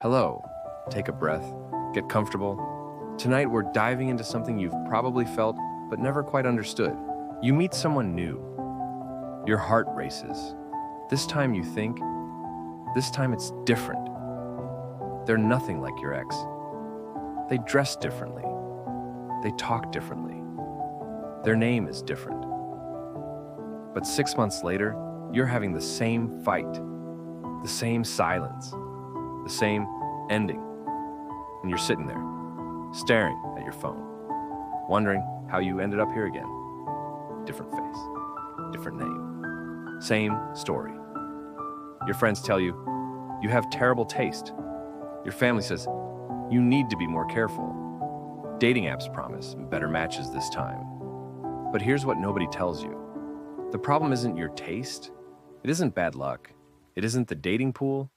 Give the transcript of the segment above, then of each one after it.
Hello, take a breath, get comfortable. Tonight we're diving into something you've probably felt but never quite understood. You meet someone new. Your heart races. This time you think, this time it's different. They're nothing like your ex. They dress differently. They talk differently. Their name is different. But 6 months later, you're having the same fight, the same silence, the same ending. And you're sitting there, staring at your phone, wondering how you ended up here again. Different face, different name, same story. Your friends tell you, you have terrible taste. Your family says, you need to be more careful. Dating apps promise better matches this time. But here's what nobody tells you. The problem isn't your taste. It isn't bad luck. It isn't the dating pool.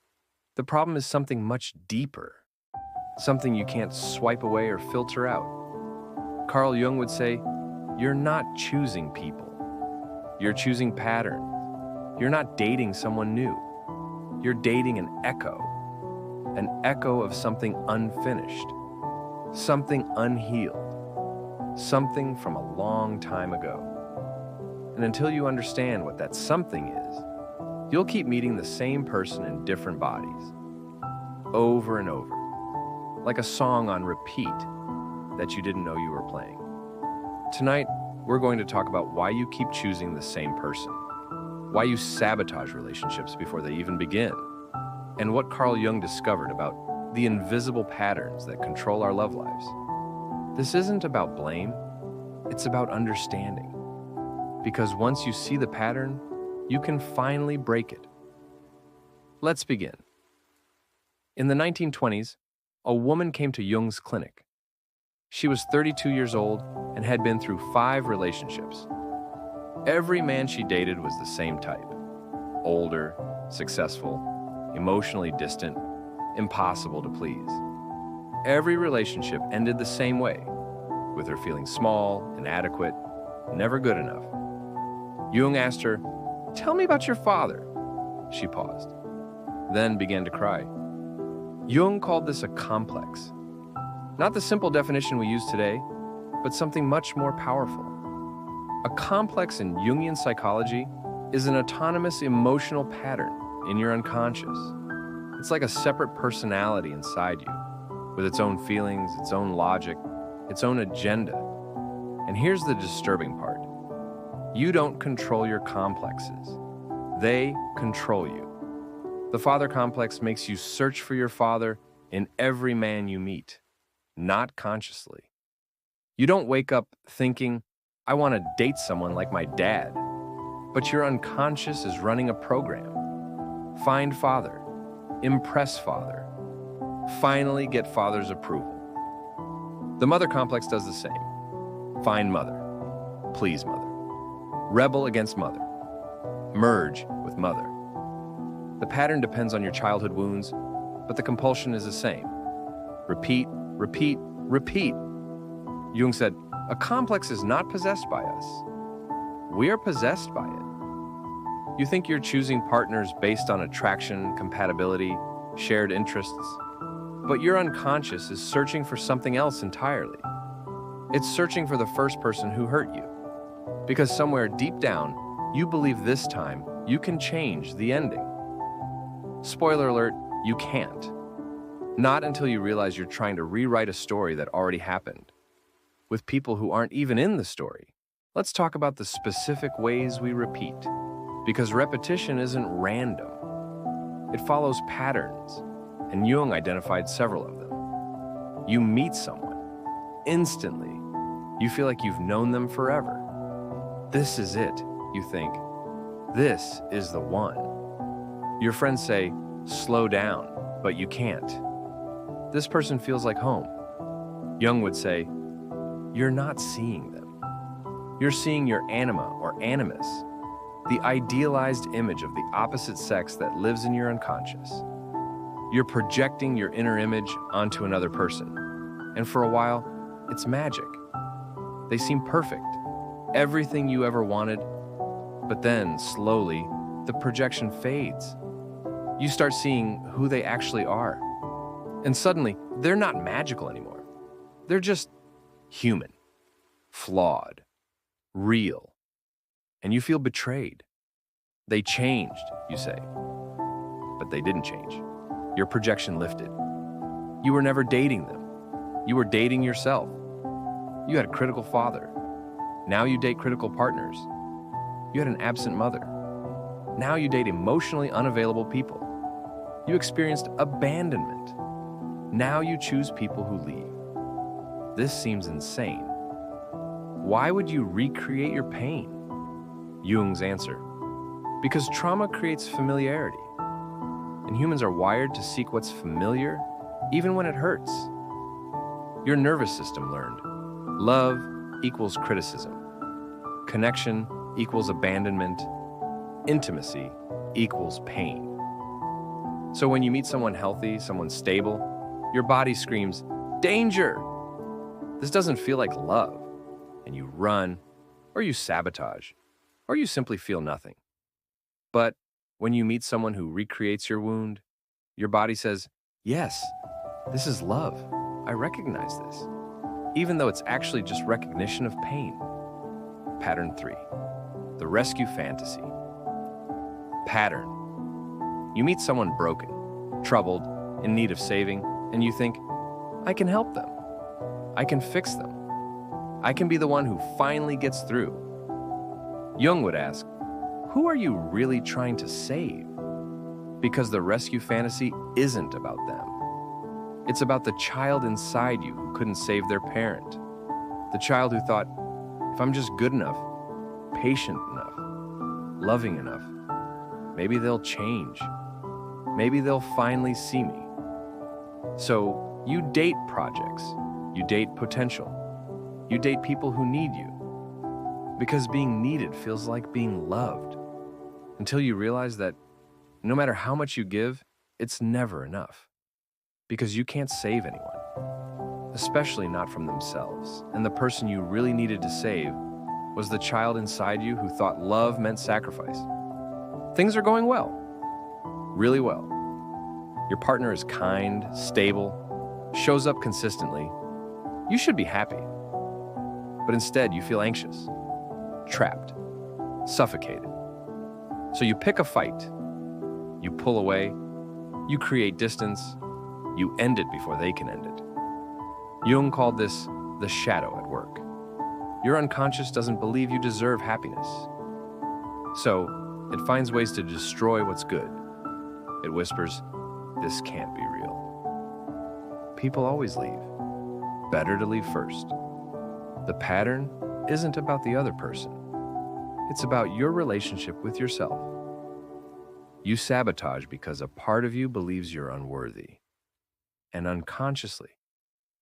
The problem is something much deeper. Something you can't swipe away or filter out. Carl Jung would say, you're not choosing people. You're choosing patterns. You're not dating someone new. You're dating an echo of something unfinished, something unhealed, something from a long time ago. And until you understand what that something is, you'll keep meeting the same person in different bodies, over and over, like a song on repeat that you didn't know you were playing. Tonight, we're going to talk about why you keep choosing the same person, why you sabotage relationships before they even begin, and what Carl Jung discovered about the invisible patterns that control our love lives. This isn't about blame, it's about understanding. Because once you see the pattern, you can finally break it. Let's begin. In the 1920s, a woman came to Jung's clinic. She was 32 years old and had been through 5 relationships. Every man she dated was the same type. Older, successful, emotionally distant, impossible to please. Every relationship ended the same way, with her feeling small, inadequate, never good enough. Jung asked her, "Tell me about your father." She paused, then began to cry. Jung called this a complex. Not the simple definition we use today, but something much more powerful. A complex in Jungian psychology is an autonomous emotional pattern in your unconscious. It's like a separate personality inside you, with its own feelings, its own logic, its own agenda. And here's the disturbing part. You don't control your complexes. They control you. The father complex makes you search for your father in every man you meet, not consciously. You don't wake up thinking, I want to date someone like my dad. But your unconscious is running a program. Find father, impress father, finally get father's approval. The mother complex does the same. Find mother, please mother. Rebel against mother. Merge with mother. The pattern depends on your childhood wounds, but the compulsion is the same. Repeat, repeat, repeat. Jung said, a complex is not possessed by us. We are possessed by it. You think you're choosing partners based on attraction, compatibility, shared interests, but your unconscious is searching for something else entirely. It's searching for the first person who hurt you. Because somewhere deep down, you believe this time you can change the ending. Spoiler alert, you can't. Not until you realize you're trying to rewrite a story that already happened, with people who aren't even in the story. Let's talk about the specific ways we repeat, because repetition isn't random. It follows patterns, and Jung identified several of them. You meet someone. Instantly, you feel like you've known them forever. This is it, you think. This is the one. Your friends say, slow down, but you can't. This person feels like home. Jung would say, you're not seeing them. You're seeing your anima or animus, the idealized image of the opposite sex that lives in your unconscious. You're projecting your inner image onto another person. And for a while, it's magic. They seem perfect. Everything you ever wanted, but then, slowly, the projection fades. You start seeing who they actually are. And suddenly, they're not magical anymore. They're just human, flawed, real. And you feel betrayed. They changed, you say. But they didn't change. Your projection lifted. You were never dating them. You were dating yourself. You had a critical father. Now you date critical partners. You had an absent mother. Now you date emotionally unavailable people. You experienced abandonment. Now you choose people who leave. This seems insane. Why would you recreate your pain? Jung's answer: because trauma creates familiarity. And humans are wired to seek what's familiar, even when it hurts. Your nervous system learned love equals criticism. Connection equals abandonment. Intimacy equals pain. So when you meet someone healthy, someone stable, your body screams, "Danger!" This doesn't feel like love. And you run, or you sabotage, or you simply feel nothing. But when you meet someone who recreates your wound, your body says, "Yes, this is love. I recognize this," even though it's actually just recognition of pain. Pattern 3, the rescue fantasy. Pattern. You meet someone broken, troubled, in need of saving, and you think, "I can help them. I can fix them. I can be the one who finally gets through." Jung would ask, who are you really trying to save? Because the rescue fantasy isn't about them. It's about the child inside you who couldn't save their parent. The child who thought, if I'm just good enough, patient enough, loving enough, maybe they'll change. Maybe they'll finally see me. So you date projects. You date potential. You date people who need you. Because being needed feels like being loved. Until you realize that no matter how much you give, it's never enough. Because you can't save anyone, especially not from themselves. And the person you really needed to save was the child inside you who thought love meant sacrifice. Things are going well, really well. Your partner is kind, stable, shows up consistently. You should be happy. But instead, you feel anxious, trapped, suffocated. So you pick a fight. You pull away. You create distance. You end it before they can end it. Jung called this the shadow at work. Your unconscious doesn't believe you deserve happiness. So it finds ways to destroy what's good. It whispers, "This can't be real." People always leave. Better to leave first. The pattern isn't about the other person. It's about your relationship with yourself. You sabotage because a part of you believes you're unworthy. And unconsciously,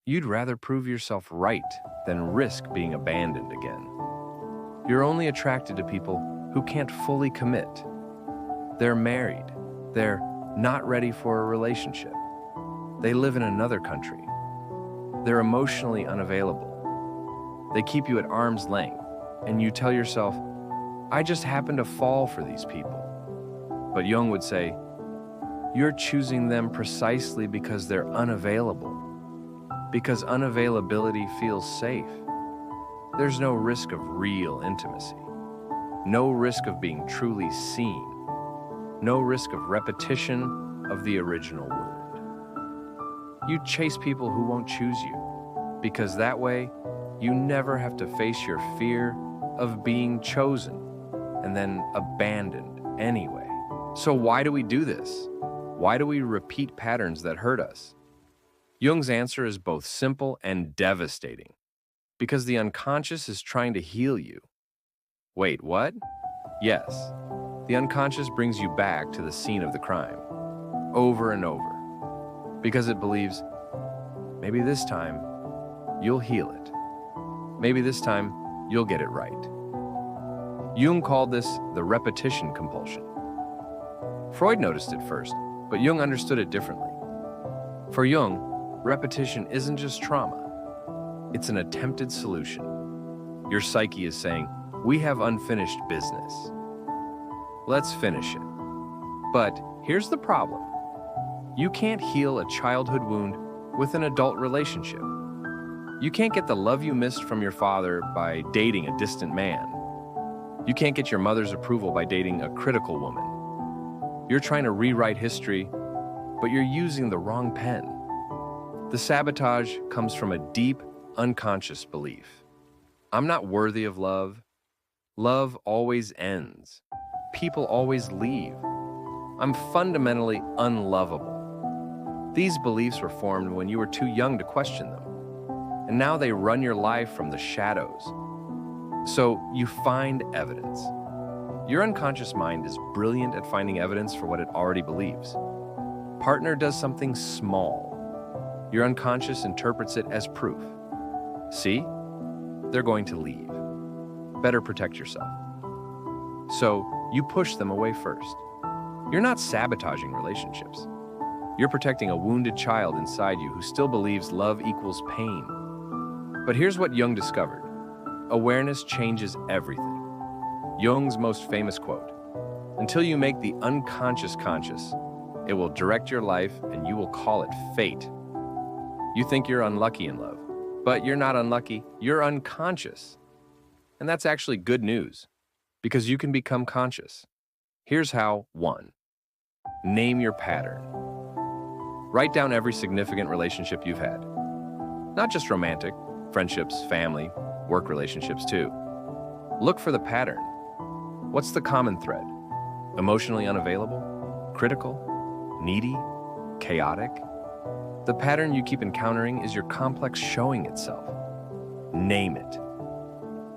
you'd rather prove yourself right than risk being abandoned again. You're only attracted to people who can't fully commit. They're married. They're not ready for a relationship. They live in another country. They're emotionally unavailable. They keep you at arm's length, and you tell yourself, "I just happen to fall for these people." But Jung would say, you're choosing them precisely because they're unavailable. Because unavailability feels safe. There's no risk of real intimacy. No risk of being truly seen. No risk of repetition of the original wound. You chase people who won't choose you, because that way, you never have to face your fear of being chosen and then abandoned anyway. So why do we do this? Why do we repeat patterns that hurt us? Jung's answer is both simple and devastating. Because the unconscious is trying to heal you. Wait, what? Yes, the unconscious brings you back to the scene of the crime, over and over. Because it believes, maybe this time, you'll heal it. Maybe this time, you'll get it right. Jung called this the repetition compulsion. Freud noticed it first, but Jung understood it differently. For Jung, repetition isn't just trauma. It's an attempted solution. Your psyche is saying, we have unfinished business. Let's finish it. But here's the problem. You can't heal a childhood wound with an adult relationship. You can't get the love you missed from your father by dating a distant man. You can't get your mother's approval by dating a critical woman. You're trying to rewrite history, but you're using the wrong pen. The sabotage comes from a deep, unconscious belief. I'm not worthy of love. Love always ends. People always leave. I'm fundamentally unlovable. These beliefs were formed when you were too young to question them, and now they run your life from the shadows. So you find evidence. Your unconscious mind is brilliant at finding evidence for what it already believes. Partner does something small. Your unconscious interprets it as proof. See? They're going to leave. Better protect yourself. So you push them away first. You're not sabotaging relationships. You're protecting a wounded child inside you who still believes love equals pain. But here's what Jung discovered. Awareness changes everything. Jung's most famous quote, "Until you make the unconscious conscious, it will direct your life and you will call it fate." You think you're unlucky in love, but you're not unlucky, you're unconscious. And that's actually good news, because you can become conscious. Here's how. 1. Name your pattern. Write down every significant relationship you've had. Not just romantic, friendships, family, work relationships too. Look for the pattern. What's the common thread? Emotionally unavailable? Critical? Needy? Chaotic? The pattern you keep encountering is your complex showing itself. Name it.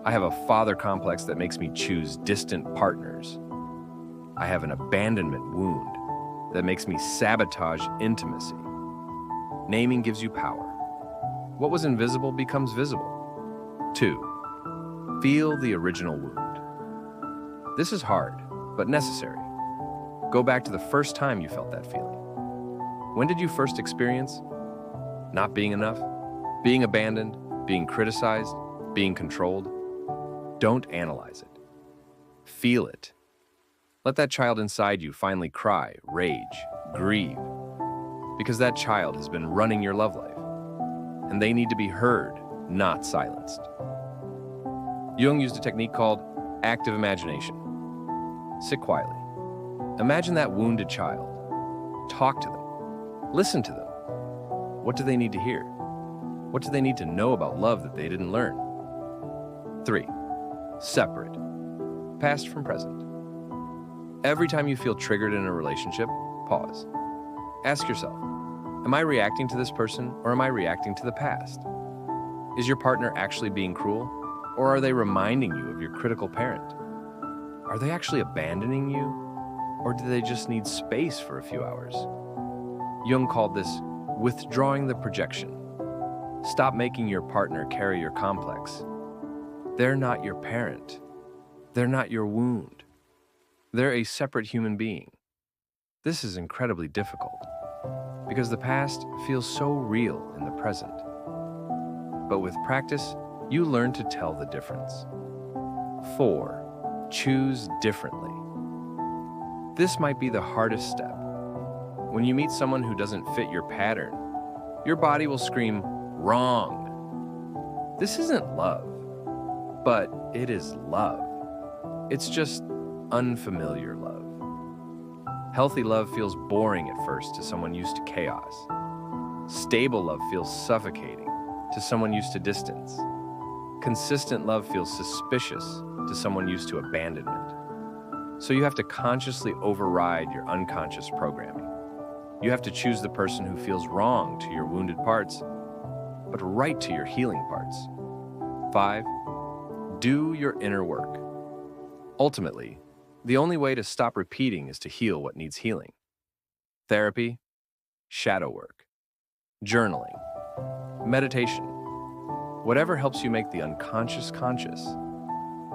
I have a father complex that makes me choose distant partners. I have an abandonment wound that makes me sabotage intimacy. Naming gives you power. What was invisible becomes visible. 2. Feel the original wound. This is hard, but necessary. Go back to the first time you felt that feeling. When did you first experience not being enough, being abandoned, being criticized, being controlled? Don't analyze it. Feel it. Let that child inside you finally cry, rage, grieve, because that child has been running your love life, and they need to be heard, not silenced. Jung used a technique called active imagination. Sit quietly. Imagine that wounded child. Talk to them. Listen to them. What do they need to hear? What do they need to know about love that they didn't learn? 3. Separate. Past from present. Every time you feel triggered in a relationship, pause. Ask yourself, am I reacting to this person or am I reacting to the past? Is your partner actually being cruel, or are they reminding you of your critical parent? Are they actually abandoning you, or do they just need space for a few hours? Jung called this withdrawing the projection. Stop making your partner carry your complex. They're not your parent. They're not your wound. They're a separate human being. This is incredibly difficult because the past feels so real in the present. But with practice, you learn to tell the difference. 4. Choose differently. This might be the hardest step. When you meet someone who doesn't fit your pattern, your body will scream, "Wrong." This isn't love, but it is love. It's just unfamiliar love. Healthy love feels boring at first to someone used to chaos. Stable love feels suffocating to someone used to distance. Consistent love feels suspicious to someone used to abandonment. So you have to consciously override your unconscious programming. You have to choose the person who feels wrong to your wounded parts, but right to your healing parts. 5. Do your inner work. Ultimately, the only way to stop repeating is to heal what needs healing. Therapy, shadow work, journaling, meditation, whatever helps you make the unconscious conscious.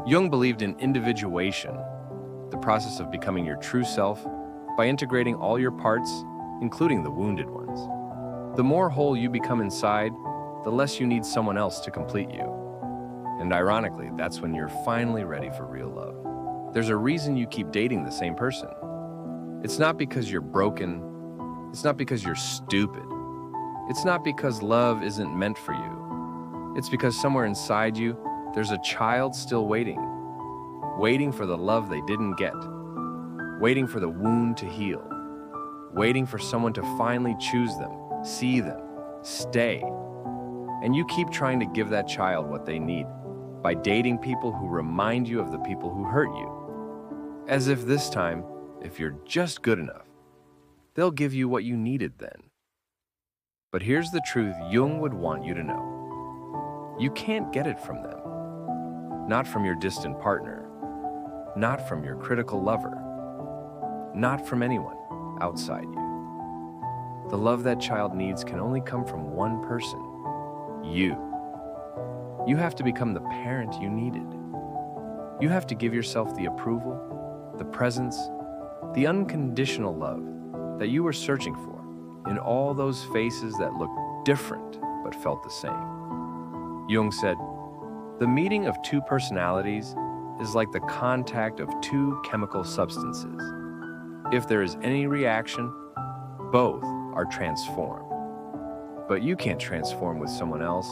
Jung believed in individuation, the process of becoming your true self by integrating all your parts, including the wounded ones. The more whole you become inside, the less you need someone else to complete you. And ironically, that's when you're finally ready for real love. There's a reason you keep dating the same person. It's not because you're broken, It's not because you're stupid. It's not because love isn't meant for you. It's because somewhere inside you, there's a child still waiting for the love they didn't get, waiting for the wound to heal, waiting for someone to finally choose them, see them, stay. And you keep trying to give that child what they need by dating people who remind you of the people who hurt you. As if this time, if you're just good enough, they'll give you what you needed then. But here's the truth Jung would want you to know. You can't get it from them. Not from your distant partner. Not from your critical lover. Not from anyone outside you. The love that child needs can only come from one person. You. You have to become the parent you needed. You have to give yourself the approval, the presence, the unconditional love that you were searching for in all those faces that looked different but felt the same. Jung said, "The meeting of two personalities is like the contact of two chemical substances. If there is any reaction, both are transformed. But you can't transform with someone else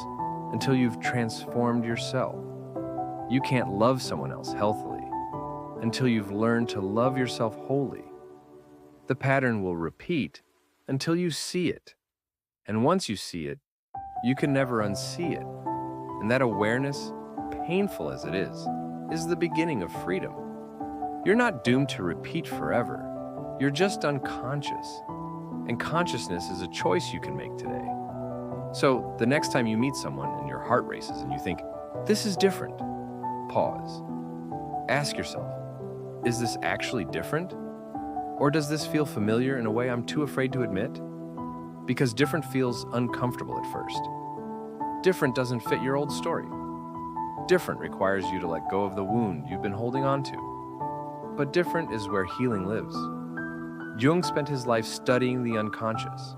until you've transformed yourself. You can't love someone else healthily until you've learned to love yourself wholly. The pattern will repeat until you see it. And once you see it, you can never unsee it. And that awareness, painful as it is the beginning of freedom. You're not doomed to repeat forever. You're just unconscious. And consciousness is a choice you can make today. So the next time you meet someone and your heart races and you think, this is different, pause. Ask yourself, is this actually different? Or does this feel familiar in a way I'm too afraid to admit? Because different feels uncomfortable at first. Different doesn't fit your old story. Different requires you to let go of the wound you've been holding on to. But different is where healing lives. Jung spent his life studying the unconscious,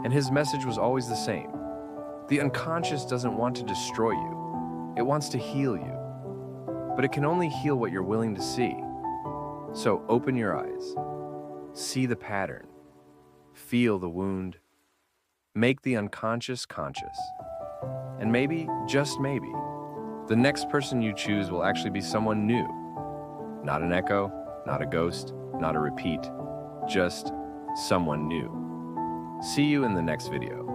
and his message was always the same. The unconscious doesn't want to destroy you. It wants to heal you. But it can only heal what you're willing to see. So open your eyes. See the pattern. Feel the wound. Make the unconscious conscious. And maybe, just maybe, the next person you choose will actually be someone new. Not an echo, not a ghost, not a repeat. Just someone new. See you in the next video.